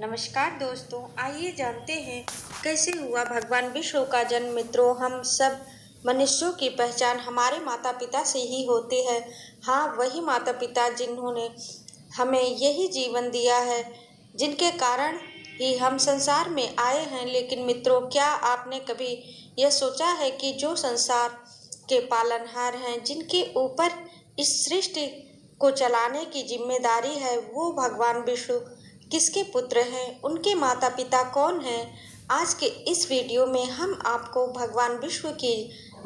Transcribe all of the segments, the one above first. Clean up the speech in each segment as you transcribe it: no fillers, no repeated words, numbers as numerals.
नमस्कार दोस्तों, आइए जानते हैं कैसे हुआ भगवान विष्णु का जन्म। मित्रों, हम सब मनुष्यों की पहचान हमारे माता पिता से ही होती है। हाँ, वही माता पिता जिन्होंने हमें यही जीवन दिया है, जिनके कारण ही हम संसार में आए हैं। लेकिन मित्रों, क्या आपने कभी यह सोचा है कि जो संसार के पालनहार हैं, जिनके ऊपर इस सृष्टि को चलाने की जिम्मेदारी है, वो भगवान विष्णु किसके पुत्र हैं, उनके माता पिता कौन हैं। आज के इस वीडियो में हम आपको भगवान विष्णु की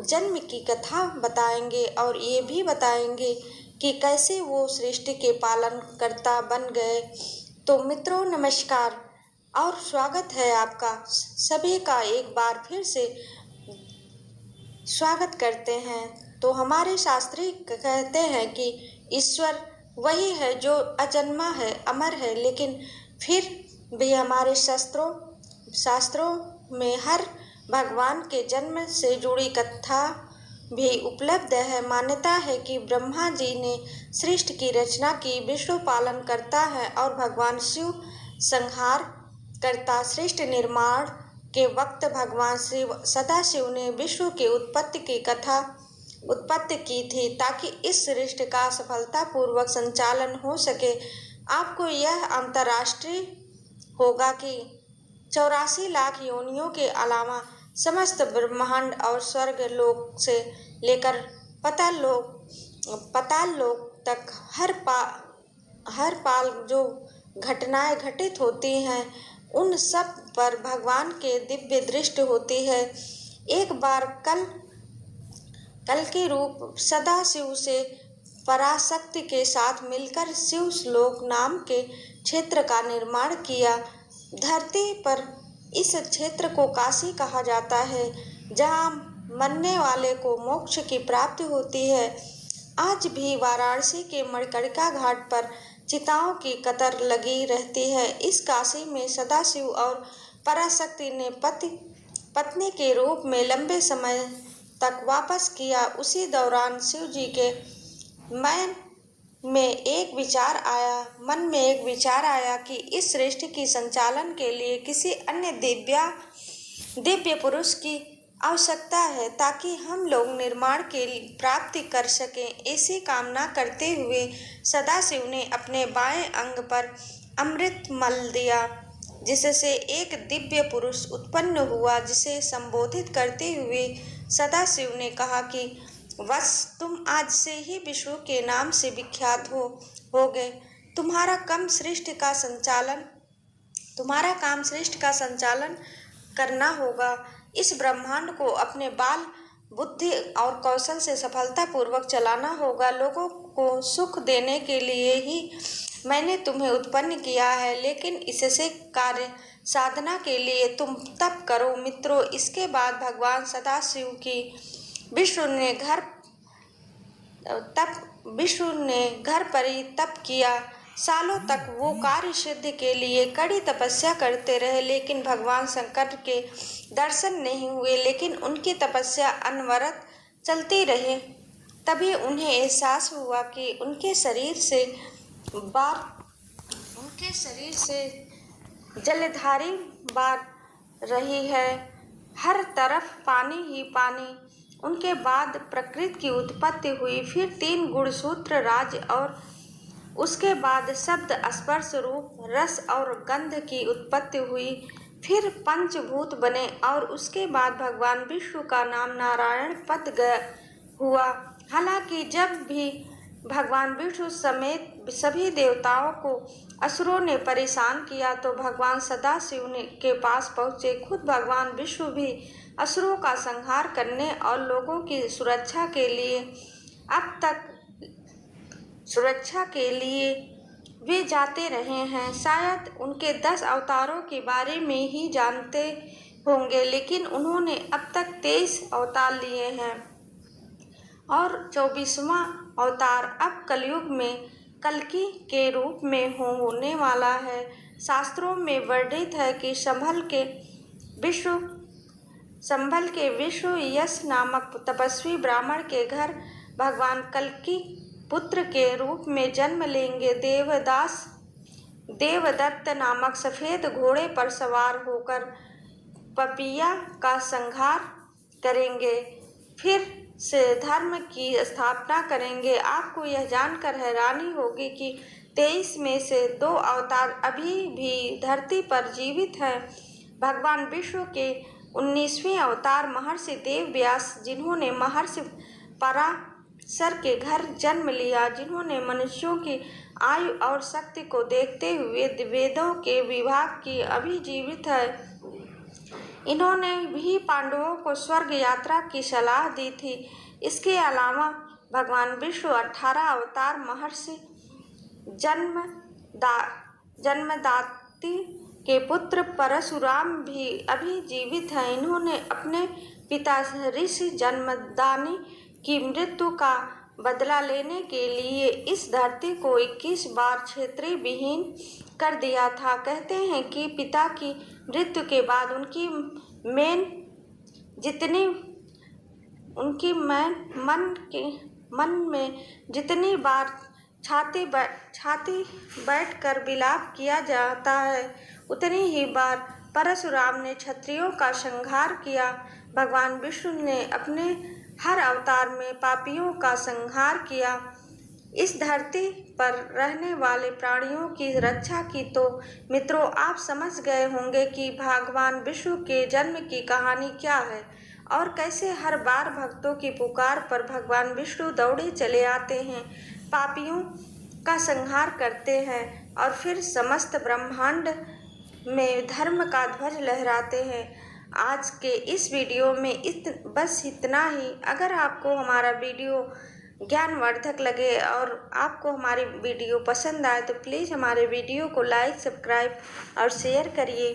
जन्म की कथा बताएंगे और ये भी बताएंगे कि कैसे वो सृष्टि के पालनकर्ता बन गए। तो मित्रों, नमस्कार और स्वागत है आपका सभी का। एक बार फिर से स्वागत करते हैं। तो हमारे शास्त्री कहते हैं कि ईश्वर वही है जो अजन्मा है, अमर है, लेकिन फिर भी हमारे शास्त्रों में हर भगवान के जन्म से जुड़ी कथा भी उपलब्ध है। मान्यता है कि ब्रह्मा जी ने सृष्टि की रचना की, विष्णु पालन करता है और भगवान शिव संहार करता। सृष्टि निर्माण के वक्त भगवान शिव सदाशिव ने विष्णु के उत्पत्ति की थी ताकि इस सृष्टि का सफलतापूर्वक संचालन हो सके। आपको यह अंतर्राष्ट्रीय होगा कि 84 लाख योनियों के अलावा समस्त ब्रह्मांड और स्वर्ग लोक से लेकर पाताल लोक तक हर पाल जो घटनाएं घटित होती हैं, उन सब पर भगवान के दिव्य दृष्टि होती है। एक बार कल के रूप सदाशिव से पराशक्ति के साथ मिलकर शिवलोक नाम के क्षेत्र का निर्माण किया। धरती पर इस क्षेत्र को काशी कहा जाता है, जहाँ मरने वाले को मोक्ष की प्राप्ति होती है। आज भी वाराणसी के मणिकर्णिका घाट पर चिताओं की कतार लगी रहती है। इस काशी में सदाशिव और पराशक्ति ने पत्नी के रूप में लंबे समय तक वास किया। उसी दौरान शिव जी के मन में एक विचार आया कि इस सृष्टि की संचालन के लिए किसी अन्य दिव्य पुरुष की आवश्यकता है, ताकि हम लोग निर्माण की प्राप्ति कर सकें। ऐसी कामना करते हुए सदाशिव ने अपने बाएं अंग पर अमृत मल दिया, जिससे एक दिव्य पुरुष उत्पन्न हुआ, जिसे संबोधित करते हुए सदाशिव ने कहा कि बस तुम आज से ही विष्णु के नाम से विख्यात होगे। तुम्हारा काम सृष्टि का संचालन करना होगा। इस ब्रह्मांड को अपने बाल बुद्धि और कौशल से सफलतापूर्वक चलाना होगा। लोगों को सुख देने के लिए ही मैंने तुम्हें उत्पन्न किया है, लेकिन इससे कार्य साधना के लिए तुम तप करो। मित्रों, इसके बाद भगवान सदाशिव की विष्णु ने घर पर ही तप किया। सालों तक वो कार्य सिद्धि के लिए कड़ी तपस्या करते रहे, लेकिन भगवान शंकर के दर्शन नहीं हुए। लेकिन उनकी तपस्या अनवरत चलती रही। तभी उन्हें एहसास हुआ कि उनके शरीर से जलधारी बार रही है, हर तरफ पानी ही पानी। उनके बाद प्रकृति की उत्पत्ति हुई, फिर 3 गुणसूत्र राज, और उसके बाद शब्द स्पर्श रूप रस और गंध की उत्पत्ति हुई। फिर पंचभूत बने और उसके बाद भगवान विष्णु का नाम नारायण पद हुआ। हालांकि जब भी भगवान विष्णु समेत सभी देवताओं को असुरों ने परेशान किया, तो भगवान सदाशिव के पास पहुँचे। खुद भगवान विष्णु भी असुरों का संहार करने और लोगों की सुरक्षा के लिए वे जाते रहे हैं। शायद उनके 10 अवतारों के बारे में ही जानते होंगे, लेकिन उन्होंने अब तक 23 अवतार लिए हैं और 24वां अवतार अब कलयुग में कल्कि के रूप में होने वाला है। शास्त्रों में वर्णित है कि संभल के विष्णु यश नामक तपस्वी ब्राह्मण के घर भगवान कल्कि पुत्र के रूप में जन्म लेंगे। देवदास देवदत्त नामक सफ़ेद घोड़े पर सवार होकर पपिया का संहार करेंगे, फिर से धर्म की स्थापना करेंगे। आपको यह जानकर हैरानी होगी कि 23 में से 2 अवतार अभी भी धरती पर जीवित हैं। भगवान विष्णु के 19वें अवतार महर्षि देव व्यास, जिन्होंने महर्षि पराशर के घर जन्म लिया, जिन्होंने मनुष्यों की आयु और शक्ति को देखते हुए वेदों के विभाग की, अभी जीवित है। इन्होंने भी पांडवों को स्वर्ग यात्रा की सलाह दी थी। इसके अलावा भगवान विष्णु 18 अवतार महर्षि जन्मदाति के पुत्र परशुराम भी अभी जीवित हैं। इन्होंने अपने पिता ऋषि जमदग्नि की मृत्यु का बदला लेने के लिए इस धरती को 21 बार क्षेत्रीय विहीन कर दिया था। कहते हैं कि पिता की मृत्यु के बाद उनकी मन में जितनी बार छाती बैठकर विलाप किया जाता है, उतनी ही बार परशुराम ने क्षत्रियों का संहार किया। भगवान विष्णु ने अपने हर अवतार में पापियों का संहार किया। इस धरती पर रहने वाले प्राणियों की रक्षा की। तो मित्रों, आप समझ गए होंगे कि भगवान विष्णु के जन्म की कहानी क्या है और कैसे हर बार भक्तों की पुकार पर भगवान विष्णु दौड़े चले आते हैं, पापियों का संहार करते हैं और फिर समस्त ब्रह्मांड में धर्म का ध्वज लहराते हैं। आज के इस वीडियो में बस इतना ही। अगर आपको हमारा वीडियो ज्ञानवर्धक लगे और आपको हमारी वीडियो पसंद आए तो प्लीज़ हमारे वीडियो को लाइक, सब्सक्राइब और शेयर करिए।